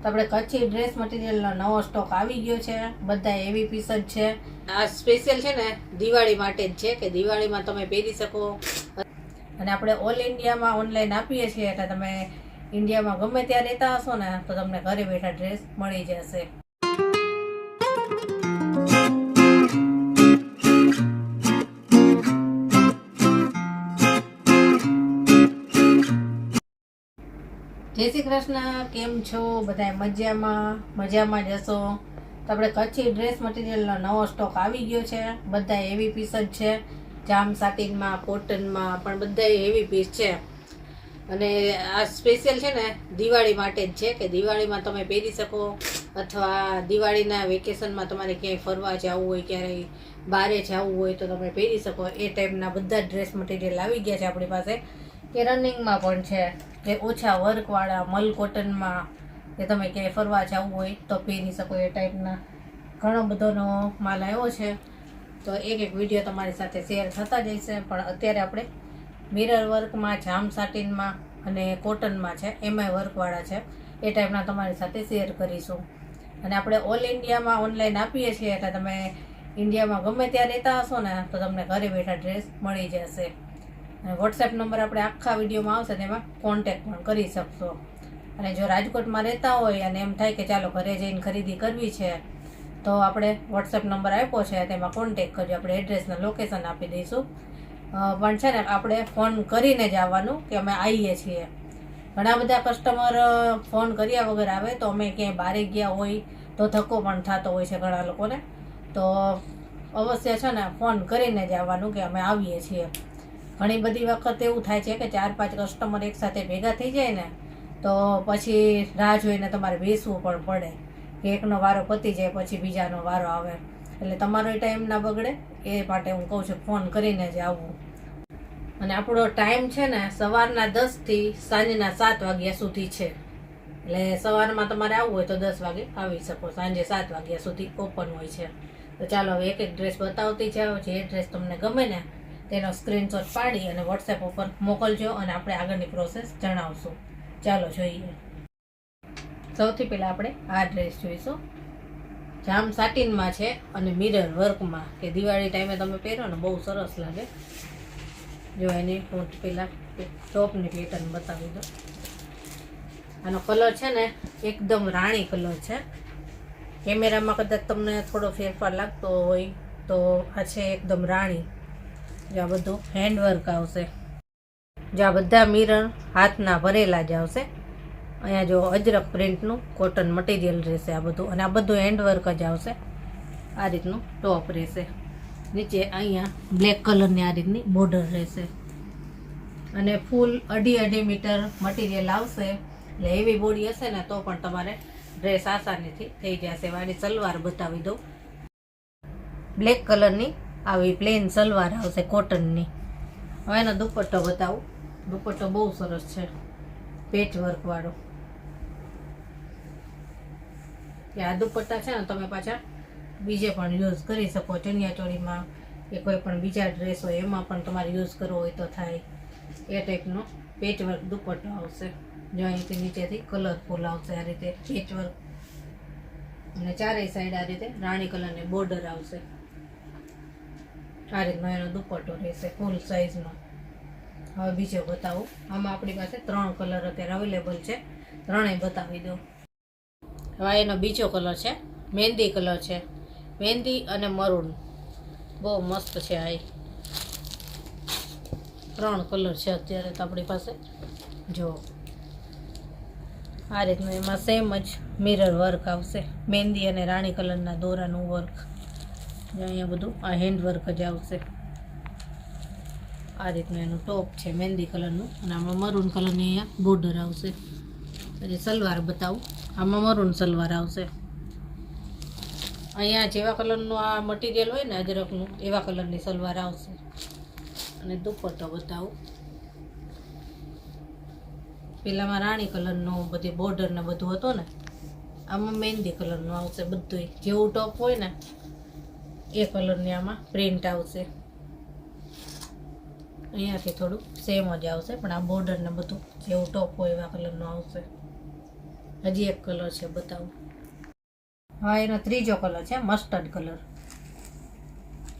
તો આપણે કચ્છી ડ્રેસ મટીરિયલનો નવો સ્ટોક આવી ગયો છે. બધા એવી પીસ જ છે. આ સ્પેશિયલ છે ને દિવાળી માટે જ છે કે દિવાળીમાં તમે પહેરી શકો. અને આપણે ઓલ ઇન્ડિયામાં ઓનલાઈન આપીએ છીએ એટલે તમે ઇન્ડિયામાં ગમે ત્યાં રહેતા હશો ને તો તમને ઘરે બેઠા ડ્રેસ મળી જશે. જય શ્રી કૃષ્ણ. કેમ છો બધા? મજામાં જશો. તો આપણે કચ્છી ડ્રેસ મટીરિયલનો નવો સ્ટોક આવી ગયો છે. બધા એવી પીસ જ છે. જામ સાટીનમાં, કોટનમાં પણ બધા એવી પીસ છે. અને આ સ્પેશિયલ છે ને દિવાળી માટે જ છે કે દિવાળીમાં તમે પહેરી શકો, અથવા દિવાળીના વેકેશનમાં તમારે ક્યાંય ફરવા જવું હોય, ક્યારેય બહારે જવું હોય તો તમે પહેરી શકો. એ ટાઈપના બધા ડ્રેસ મટીરિયલ આવી ગયા છે આપણી પાસે. કે રનિંગમાં પણ છે, કે ઓછા વર્કવાળા મલ કોટનમાં, કે તમે ક્યાંય ફરવા જવું હોય તો પહેરી શકો. એ ટાઈપના ઘણો બધોનો માલ આવ્યો છે. તો એક વિડીયો તમારી સાથે શેર થતા જશે. પણ અત્યારે આપણે મિરર વર્કમાં, જામ સાટીનમાં અને કોટનમાં છે, એમાંય વર્કવાળા છે, એ ટાઈપના તમારી સાથે શેર કરીશું. અને આપણે ઓલ ઇન્ડિયામાં ઓનલાઈન આપીએ છીએ એટલે તમે ઇન્ડિયામાં ગમે ત્યાં રહેતા હશો ને તો તમને ઘરે બેઠા ડ્રેસ મળી જશે. અને વોટ્સએપ નંબર આપણે આખા વિડીયોમાં આવશે, તેમાં કોન્ટેક્ટ પણ કરી શકશો. અને જો રાજકોટમાં રહેતા હોય અને એમ થાય કે ચાલો ઘરે જઈને ખરીદી કરવી છે તો આપણે વોટ્સએપ નંબર આપ્યો છે, તેમાં કોન્ટેક્ટ કરજો. આપણે એડ્રેસના લોકેશન આપી દઈશું. પણ છે ને આપણે ફોન કરીને જ આવવાનું કે અમે આવીએ છીએ. ઘણા બધા કસ્ટમર ફોન કર્યા વગર આવે તો અમે ક્યાંય બહારે ગયા હોય તો ધક્કો પણ થતો હોય છે ઘણા લોકોને. તો અવશ્ય છે ને ફોન કરીને જ આવવાનું કે અમે આવીએ છીએ. ઘણી બધી વખત એવું થાય છે કે 4-5 કસ્ટમર એકસાથે ભેગા થઈ જાય ને તો પછી રાહ જોઈને તમારે બેસવું પણ પડે કે એકનો વારો પતી જાય પછી બીજાનો વારો આવે. એટલે તમારો ટાઈમ ના બગડે એ માટે હું કહું છું ફોન કરીને જ આવવું. અને આપણો ટાઈમ છે ને સવારના 10 થી સાંજના 7 વાગ્યા સુધી છે. એટલે સવારમાં તમારે આવવું હોય તો 10 વાગે આવી શકો, સાંજે 7 વાગ્યા સુધી ઓપન હોય છે. તો ચાલો હવે એક ડ્રેસ બતાવતી જાઓ. જે ડ્રેસ તમને ગમે ને તેનો સ્ક્રીનશોટ પાડી અને વોટ્સએપ ઉપર મોકલજો અને આપણે આગળની પ્રોસેસ જણાવશું. ચાલો જોઈએ. સૌથી પહેલાં આપણે આ ડ્રેસ જોઈશું. જામ સાટીનમાં છે અને મિરર વર્કમાં, કે દિવાળી ટાઈમે તમે પહેરો ને બહુ સરસ લાગે. જો એની હું પહેલાં ટોપની પેટર્ન બતાવી દો. આનો કલર છે ને એકદમ રાણી કલર છે. કેમેરામાં કદાચ તમને થોડો ફેરફાર લાગતો હોય તો આ છે એકદમ રાણી. જો આ બધું હેન્ડવર્ક આવશે. જો આ બધા મિરર હાથના ભરેલા જ આવશે. અહીંયા જો અજરક પ્રિન્ટનું કોટન મટીરિયલ રહેશે આ બધું. અને આ બધું હેન્ડવર્ક જ આવશે. આ રીતનું ટોપ રહેશે. નીચે અહીંયા બ્લેક કલરની આ રીતની બોર્ડર રહેશે. અને ફૂલ 2.5 મીટર મટીરિયલ આવશે. એટલે એવી બોડી હશે ને તો પણ તમારે ડ્રેસ આસાનીથી થઈ જશે. આની સલવાર બતાવી દઉં. બ્લેક કલરની આવી પ્લેન સલવાર આવશે કોટનની. હવે એનો દુપટ્ટો બતાવું. દુપટ્ટો બહુ સરસ છે, પેચ વર્ક વાળો. કે આ દુપટ્ટા છે ને તમે પાછા બીજે પણ યુઝ કરી શકો. ચણિયા ચોળીમાં કે કોઈ પણ બીજા ડ્રેસ હોય એમાં પણ તમારે યુઝ કરવો હોય તો થાય. એ ટાઈપનો પેચ વર્ક દુપટ્ટો આવશે. જો અહીંથી નીચેથી કલરફુલ આવશે આ રીતે પેચ વર્ક. અને ચારેય સાઈડ આ રીતે રાણી કલરની બોર્ડર આવશે. આ રીતનો એનો દુપટ્ટો રહેશે ફૂલ સાઇઝનો. હવે બીજો બતાવું. આમાં આપણી પાસે 3 કલર અત્યારે અવેલેબલ છે. ત્રણેય બતાવી દઉં. હવે એનો બીજો કલર છે મહેંદી કલર છે. મહેંદી અને મરૂન બહુ મસ્ત છે. આ 3 કલર છે અત્યારે તો આપણી પાસે. જો આ રીતનું એમાં સેમ જ મિરર વર્ક આવશે. મહેંદી અને રાણી કલરના દોરાનું વર્ક. અહીંયા બધું આ હેન્ડ વર્ક જ આવશે. આ રીતનું એનું ટોપ છે મહેંદી કલરનું. અને આમાં મરૂન કલરની અહીંયા બોર્ડર આવશે. પછી સલવાર બતાવું. આમાં મરૂન સલવાર આવશે. અહીંયા જેવા કલરનું આ મટીરિયલ હોય ને અજરકનું, એવા કલરની સલવાર આવશે. અને દુપટ્ટો બતાવું. પેલામાં રાણી કલરનું બધી બોર્ડર ને બધું હતું ને, આમાં મહેંદી કલરનું આવશે બધું. જેવું ટોપ હોય ને એ કલરની આમાં પ્રિન્ટ આવશે. અહીંયાથી થોડું સેમ જ આવશે પણ આ બોર્ડર ને બધું જેવું ટોપ હોય એવા કલરનું આવશે. હજી એક કલર છે, બતાવું. હા, એનો ત્રીજો કલર છે, મસ્ટર્ડ કલર.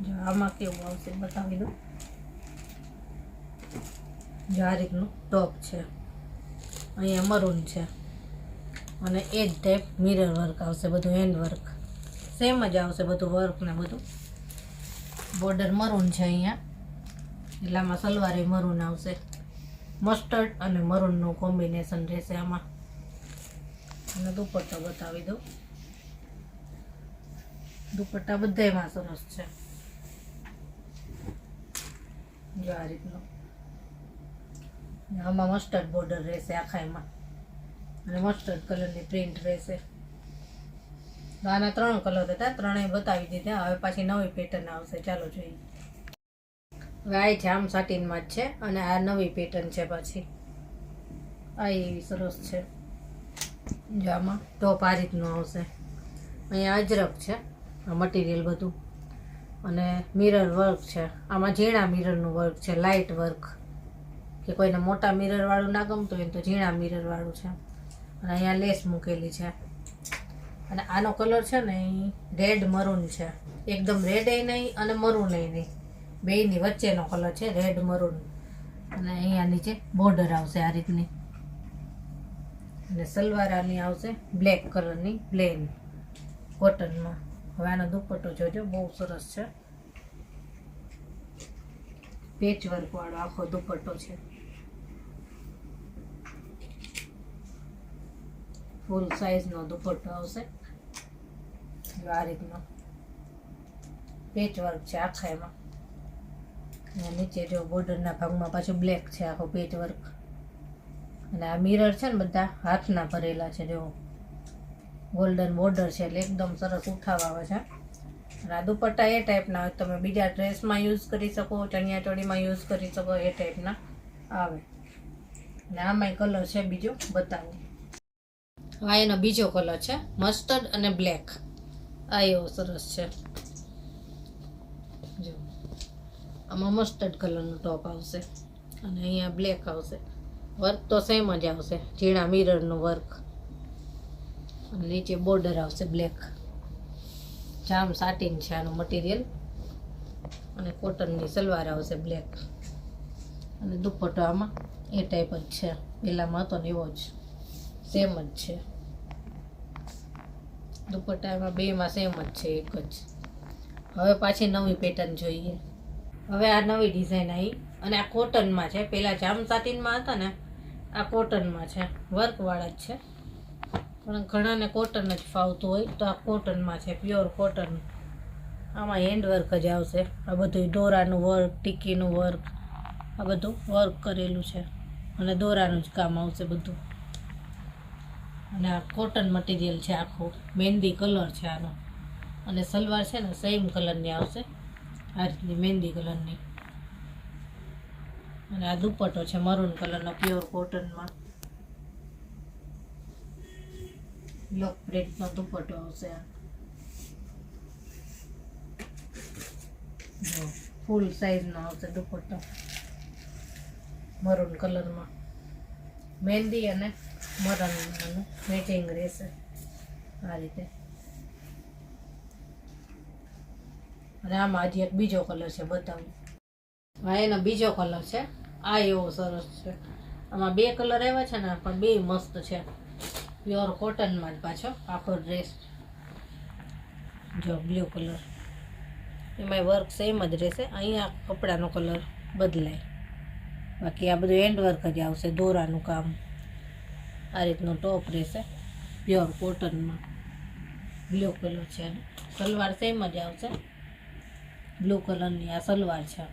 જો આમાં કેવું આવશે બતાવી દઉં. જો આ રીતનું ટોપ છે, અહીંયા મરૂન છે અને એ જ ટાઈપ મિરર વર્ક આવશે, બધું હેન્ડ વર્ક સેમ જ આવશે, બધું વર્ક ને બધું. બોર્ડર મરૂન છે અહીંયા, એટલામાં સલવારે મરૂન આવશે. મસ્ટર્ડ અને મરૂનનું કોમ્બિનેશન રહેશે આમાં. અને દુપટ્ટો બતાવી દઉં. દુપટ્ટા બધાયમાં સરસ છે. જો આ રીતનો, આમાં મસ્ટર્ડ બોર્ડર રહેશે આખામાં અને મસ્ટર્ડ કલરની પ્રિન્ટ રહેશે. આના 3 કલર હતા, ત્રણેય બતાવી દીધા. હવે પાછી નવી પેટર્ન આવશે, ચાલો જોઈએ. હવે આ જામ સાટીનમાં જ છે અને આ નવી પેટર્ન છે પાછી. આ એવી સરસ છે. જો આમાં ટોપ આ રીતનું આવશે, અહીંયા અજરક છે આ મટીરિયલ બધું અને મિરર વર્ક છે. આમાં ઝીણા મિરરનું વર્ક છે, લાઇટ વર્ક, કે કોઈને મોટા મિરરવાળું ના ગમતું હોય તો ઝીણા મિરરવાળું છે. અને અહીંયા લેસ મૂકેલી છે. અને આનો કલર છે ને એ રેડ મરૂન છે, એકદમ રેડ એ નહીં અને મરૂન એ નહીં, બેયની વચ્ચેનો કલર છે, રેડ મરૂન. અને અહીંયા નીચે બોર્ડર આવશે આ રીતની અને સલવાર આની આવશે બ્લેક કલરની પ્લેન કોટનમાં. હવે આનો દુપટ્ટો જોજો, બહુ સરસ છે, પેચ વર્ક વાળો આખો દુપટ્ટો છે. ફૂલ સાઈઝનો દુપટ્ટો આવશે. આ રીતનો પેચ વર્ક છે આખા એમાં. અને નીચે જો બોર્ડરના ભાગમાં પાછું બ્લેક છે આખો પેચ વર્ક. અને આ મિરર છે ને બધા હાથના ભરેલા છે, જો ગોલ્ડન બોર્ડર છે એટલે એકદમ સરસ ઉઠાવ આવે છે. અને આ દુપટ્ટા એ ટાઈપના હોય, તમે બીજા ડ્રેસમાં યુઝ કરી શકો, ચણિયા ચોળીમાં યુઝ કરી શકો, એ ટાઈપના આવે. અને આમાંય કલર છે બીજો, બતાવો. આ એનો બીજો કલર છે, મસ્ટર્ડ અને બ્લેક. આ એવો સરસ છે. જો આમાં મસ્ટર્ડ કલરનું ટોપ આવશે અને અહીંયા બ્લેક આવશે. વર્ક તો સેમ જ આવશે, ઝીણા મિરરનું વર્ક અને નીચે બોર્ડર આવશે બ્લેક. જામ સાટીન છે આનું મટીરિયલ અને કોટનની સલવાર આવશે બ્લેક. અને દુપટ્ટો આમાં એ ટાઈપ જ છે, પેલામાં હતો ને એવો જ સેમ જ છે. દુપટ્ટા એમાં બેમાં સેમ જ છે, એક જ. હવે પાછી નવી પેટર્ન જોઈએ. હવે આ નવી ડિઝાઇન આવી અને આ કોટનમાં છે. પેલા જામ સાટીનમાં હતા ને, આ કોટનમાં છે, વર્કવાળા જ છે. પણ ઘણાને કોટન જ ફાવતું હોય તો આ કોટનમાં છે, પ્યોર કોટન. આમાં હેન્ડ વર્ક જ આવશે. આ બધું દોરાનું વર્ક, ટીકીનું વર્ક, આ બધું વર્ક કરેલું છે અને દોરાનું જ કામ આવશે બધું. અને આ કોટન મટીરિયલ છે આખું, મહેંદી કલર છે આનો. અને સલવાર છે ને સેમ કલરની આવશે, આ રીતની મહેંદી કલરની. અને આ દુપટ્ટો છે મરૂન કલરનો પ્યોર કોટનમાં. બ્લોક પ્રિન્ટનો દુપટ્ટો આવશે આ. જો ફૂલ સાઈઝનો આવશે દુપટ્ટો મરૂન કલરમાં. મહેંદી અને મરૂનનું મેચિંગ રહેશે આ રીતે. અને આમાં હજી એક બીજો કલર છે, બતાવું. હા, એનો બીજો કલર છે. આ એવો સરસ છે. આમાં 2 કલર આવ્યા છે ને, પણ 2 મસ્ત છે. પ્યોર કોટનમાં જ પાછો આખો ડ્રેસ. જો બ્લુ કલર, એમાંય વર્ક સેમ જ રહેશે. અહીંયા કપડાનો કલર બદલાય, બાકી આ બધું હેન્ડ વર્ક જ આવશે, દોરાનું કામ. આ રીતનો ટોપ રહેશે પ્યોર કોટનમાં. બ્લુ કલર છે, સલવાર સેમ જ આવશે. બ્લુ કલરની આ સલવાર છે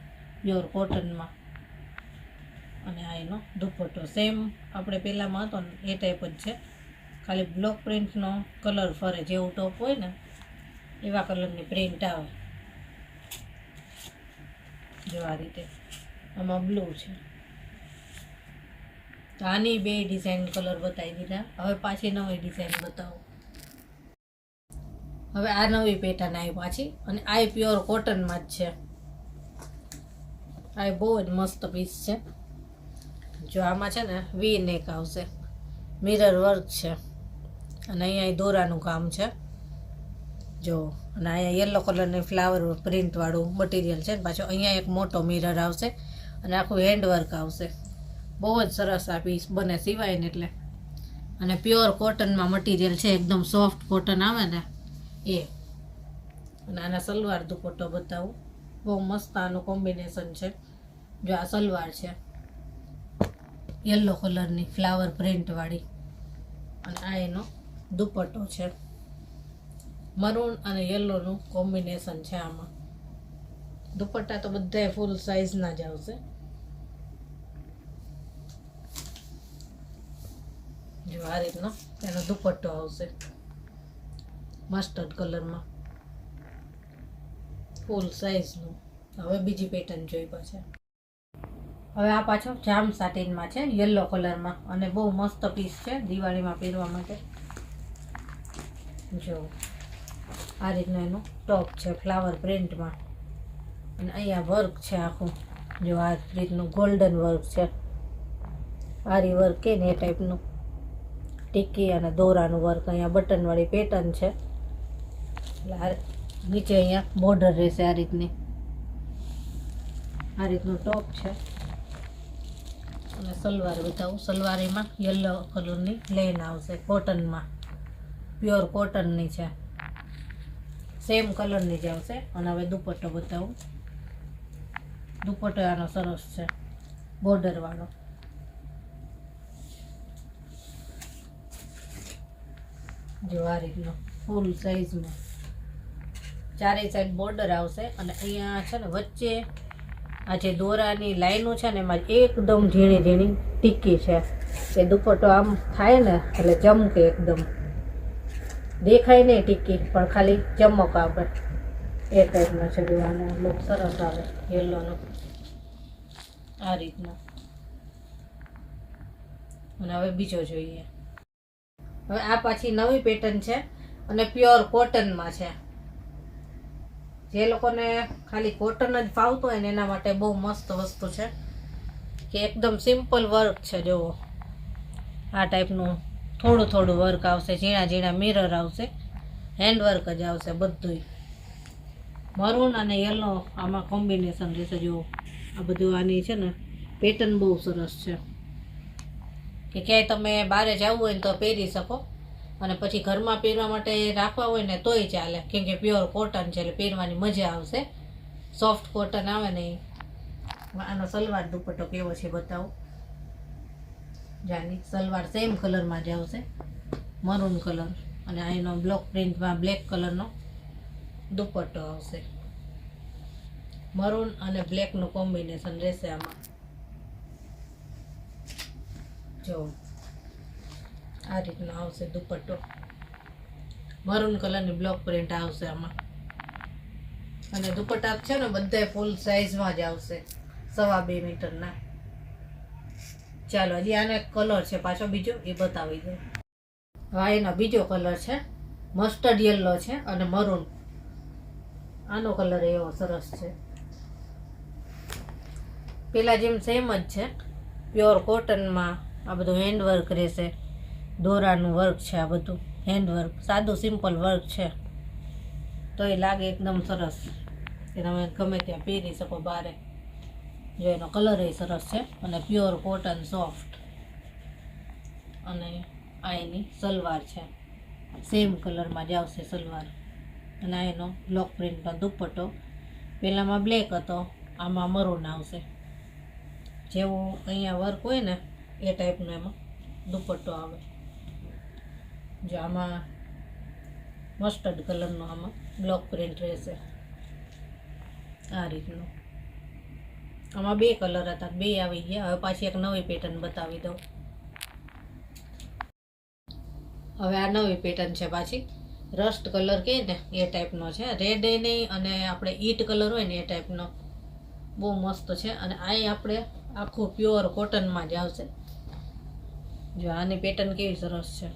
પ્યોર કોટનમાં. અને આ એનો દુપટ્ટો સેમ આપણે પહેલાંમાં હતો ને એ ટાઈપ જ છે, ખાલી બ્લોક પ્રિન્ટનો કલર ફરે. જેવું ટોપ હોય ને એવા કલરની પ્રિન્ટ આવે. જો આ રીતે આમાં બ્લુ છે. તો આની 2 ડિઝાઇન કલર બતાવી દીધા. હવે પાછી નવી ડિઝાઇન બતાવો. હવે આ નવી પેટર્ન આવી પાછી, અને આ પ્યોર કોટનમાં જ છે. આ બહુ જ મસ્ત પીસ છે. જો આમાં છે ને વી નેક આવશે, મિરર વર્ક છે અને અહીંયા દોરાનું કામ છે જો. અને અહીંયા યલો કલરની ફ્લાવર પ્રિન્ટવાળું મટીરિયલ છે. પાછો અહીંયા એક મોટો મિરર આવશે અને આખું હેન્ડવર્ક આવશે. બહુ જ સરસ આ પીસ બને સિવાય ને એટલે. અને પ્યોર કોટનમાં મટીરિયલ છે, એકદમ સોફ્ટ કોટન આવે ને એ. અને આના સલવાર દુપટ્ટો બતાવું, બહુ મસ્ત આનું કોમ્બિનેશન છે. જો આ સલવાર છે યલો કલરની ફ્લાવર પ્રિન્ટવાળી, અને આ એનો દુપટ્ટો છે. મરૂન અને યલોનું કોમ્બિનેશન છે આમાં. દુપટ્ટા તો બધા ફૂલ સાઇઝના જ આવશે. જો આ રીતનો એનો દુપટ્ટો આવશે મસ્ટર્ડ કલરમાં, ફૂલ સાઇઝનું. હવે બીજી પેટર્ન જોઈ પાછા. હવે આ પાછો જામ સાટીનમાં છે યલો કલરમાં, અને બહુ મસ્ત પીસ છે દિવાળીમાં પહેરવા માટે. જો આ રીતનું એનું ટોપ છે ફ્લાવર પ્રિન્ટમાં, અને અહીંયા વર્ક છે આખું. જો આ રીતનું ગોલ્ડન વર્ક છે, આરી વર્ક કે ને એ ટાઈપનું. ટીકી અને દોરાનું વર્ક. અહીંયા બટનવાળી પેટર્ન છે, એટલે નીચે અહીંયા બોર્ડર રહેશે આ રીતની. આ રીતનું ટોપ છે. અને સલવાર બતાવું. સલવાર એમાં યલો કલરની પ્લેન આવશે કોટનમાં, પ્યોર કોટનની છે, સેમ કલરની જ આવશે. અને હવે દુપટ્ટો બતાવું. દુપટ્ટો આનો સરસ છે બોર્ડરવાળો. જો આ રીતનો ફૂલ સાઇઝમાં ચારેય સાઈડ બોર્ડર આવશે. અને અહીંયા છે ને વચ્ચે આ જે દોરાની લાઈનો છે ને એમાં એકદમ ઝીણી ઝીણી ટીકી છે. એ દુપટ્ટો આમ થાય ને એટલે ચમકે, એકદમ દેખાય નહીં ટીકી, પણ ખાલી ચમક આવે એ ટાઈપનો છે. આનો લુક સરસ આવે યલોનો આ રીતનો. અને હવે બીજો જોઈએ. હવે આ પાછી નવી પેટર્ન છે અને પ્યોર કોટનમાં છે. જે લોકોને ખાલી કોટન જ ફાવતું હોય ને એના માટે બહુ મસ્ત વસ્તુ છે, કે એકદમ સિમ્પલ વર્ક છે. જુઓ આ ટાઈપનું થોડું થોડું વર્ક આવશે, ઝીણા ઝીણા મિરર આવશે, હેન્ડવર્ક જ આવશે બધું. મરૂન અને યલો આમાં કોમ્બિનેશન રહેશે. જુઓ આ બધું આની છે ને પેટર્ન બહુ સરસ છે, કે ક્યાંય તમે બહાર જવું હોય ને તો પહેરી શકો, અને પછી ઘરમાં પહેરવા માટે રાખવા હોય ને તોય ચાલે, કેમ કે પ્યોર કોટન છે એટલે પહેરવાની મજા આવશે. સોફ્ટ કોટન આવે ને. આનો સલવાર દુપટ્ટો કેવો છે બતાવું. જાની સલવાર સેમ કલરમાં જ આવશે, મરૂન કલર. અને આ એનો બ્લોક પ્રિન્ટમાં બ્લેક કલરનો દુપટ્ટો આવશે. મરૂન અને બ્લેકનું કોમ્બિનેશન રહેશે આમાં. જો આ રીતનો આવશે દુપટ્ટો, મરૂન કલરની બ્લોક પ્રિન્ટ આવશે આમાં. અને દુપટ્ટા છે ને બધા ફૂલ સાઇઝમાં જ આવશે, 2.5 મીટરના. ચાલો હજી આનો એક કલર છે પાછો બીજો, એ બતાવી દઉં. હા એનો બીજો કલર છે મસ્ટર્ડ યલો છે અને મરૂન. આનો કલર એવો સરસ છે. પેલા જેમ સેમ જ છે, પ્યોર કોટનમાં. આ બધું હેન્ડવર્ક રહેશે, દોરાનું વર્ક છે આ બધું હેન્ડવર્ક. સાદું સિમ્પલ વર્ક છે તો એ લાગે એકદમ સરસ, કે તમે ગમે ત્યાં પહેરી શકો બારે. જો એનો કલર એ સરસ છે, અને પ્યોર કોટન સોફ્ટ. અને આ એની સલવાર છે, સેમ કલરમાં જ આવશે સલવાર. અને આ એનો બ્લોક પ્રિન્ટનો દુપટ્ટો. પહેલાંમાં બ્લેક હતો, આમાં મરૂન આવશે. જેવું અહીંયા વર્ક હોય ને એ ટાઈપનો એમાં દુપટ્ટો આવે. જો આમાં મસ્ટર્ડ કલરનો આમાં બ્લોક પ્રિન્ટ રહેશે આ રીતનું. આમાં 2 કલર હતા, 2 આવી ગયા. હવે પાછી એક નવી પેટર્ન બતાવી દઉં. હવે આ નવી પેટર્ન છે પાછી, રસ્ટ કલર કહે ને એ ટાઈપનો છે. રેડ એ નહીં, અને આપણે ઈટ કલર હોય ને એ ટાઈપનો. બહુ મસ્ત છે. અને આ આપણે આખું પ્યોર કોટનમાં જ આવશે. જો આની પેટર્ન કેવી સરસ છે.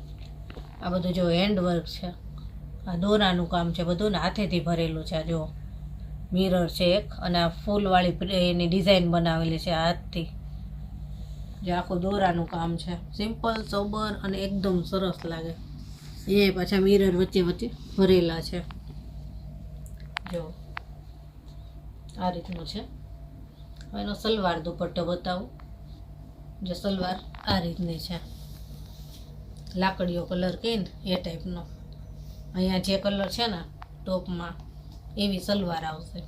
આ બધું જો હેન્ડવર્ક છે, આ દોરાનું કામ છે બધું, ને હાથેથી ભરેલું છે. જો મિરર છે એક, અને આ ફૂલવાળી એની ડિઝાઇન બનાવેલી છે હાથથી. જે આખું દોરાનું કામ છે, સિમ્પલ સોબર અને એકદમ સરસ લાગે. એ પાછા મિરર વચ્ચે વચ્ચે ભરેલા છે. જો આ રીતનું છે. હવે એનો સલવાર દુપટ્ટો બતાવું. જો સલવાર આ રીતની છે, લાકડીયો કલર કહે ને એ ટાઈપનો. અહીંયા જે કલર છે ને ટોપમાં એવી સલવાર આવશે.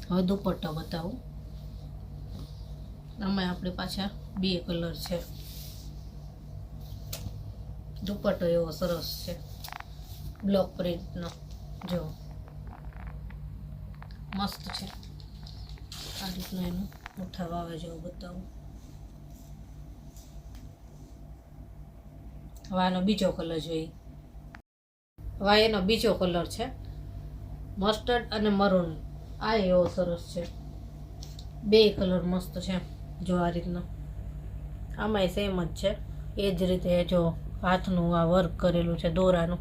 હવે દુપટ્ટો બતાવું. આમાં આપણે પાછા 2 કલર છે. દુપટ્ટો એવો સરસ છે, બ્લોક પ્રિન્ટનો. જો મસ્ત છે. આ રીતનું એનું ઉઠાવ આવે જેવું બતાવું. હવે આનો બીજો કલર જોઈએ. હવે એનો બીજો કલર છે મસ્ટર્ડ અને મરૂન. આ એવો સરસ છે, 2 કલર મસ્ત છે. જો આ રીતનો આમાંય સેમ જ છે. એ જ રીતે જો હાથનું આ વર્ક કરેલું છે, દોરાનું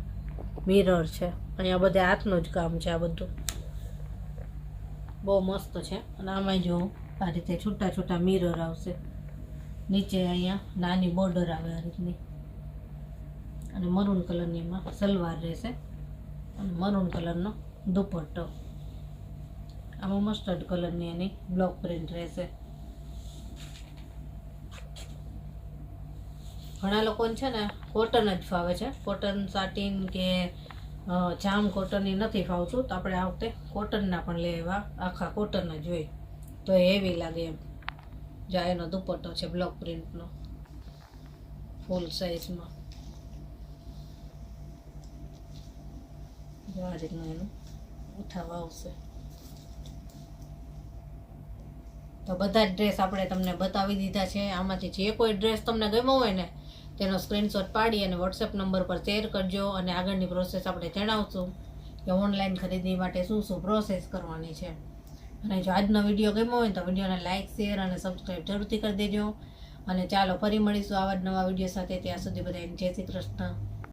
મિરર છે. અહીંયા બધે હાથનું જ કામ છે. આ બધું બહુ મસ્ત છે. અને આમાં જો આ રીતે છૂટા છૂટા મિરર આવશે. નીચે અહીંયા નાની બોર્ડર આવે આ રીતની. અને મરૂન કલરની એમાં સલવાર રહેશે અને મરૂન કલરનો દુપટ્ટો. આમાં મસ્ટર્ડ કલરની એની બ્લોક પ્રિન્ટ રહેશે. ઘણા લોકોને છે ને કોટન જ ફાવે છે. કોટન સાટીન કે જામ કોટનની નથી ફાવતું, તો આપણે આ વખતે કોટનના પણ લેવા, આખા કોટન જ હોય તો હેવી લાગે એમ. જા એનો દુપટ્ટો છે બ્લોક પ્રિન્ટનો, ફૂલ સાઇઝમાં. આ રીતનું એનું ઉઠાવ આવશે. તો બધા જ ડ્રેસ આપણે તમને બતાવી દીધા છે. આમાંથી જે કોઈ ડ્રેસ તમને ગમ્યો હોય ને તેનો સ્ક્રીનશોટ પાડી અને વોટ્સએપ નંબર પર શેર કરજો. અને આગળની પ્રોસેસ આપણે જણાવશું કે ઓનલાઈન ખરીદી માટે શું શું પ્રોસેસ કરવાની છે. અને જો આજનો વિડીયો ગમ્યો હોય તો વિડીયોને લાઇક, શેર અને સબસ્ક્રાઈબ જરૂરથી કરી દેજો. અને ચાલો ફરી મળીશું આવા જ નવા વિડીયો સાથે. ત્યાં સુધી બધાને જય શ્રી કૃષ્ણ.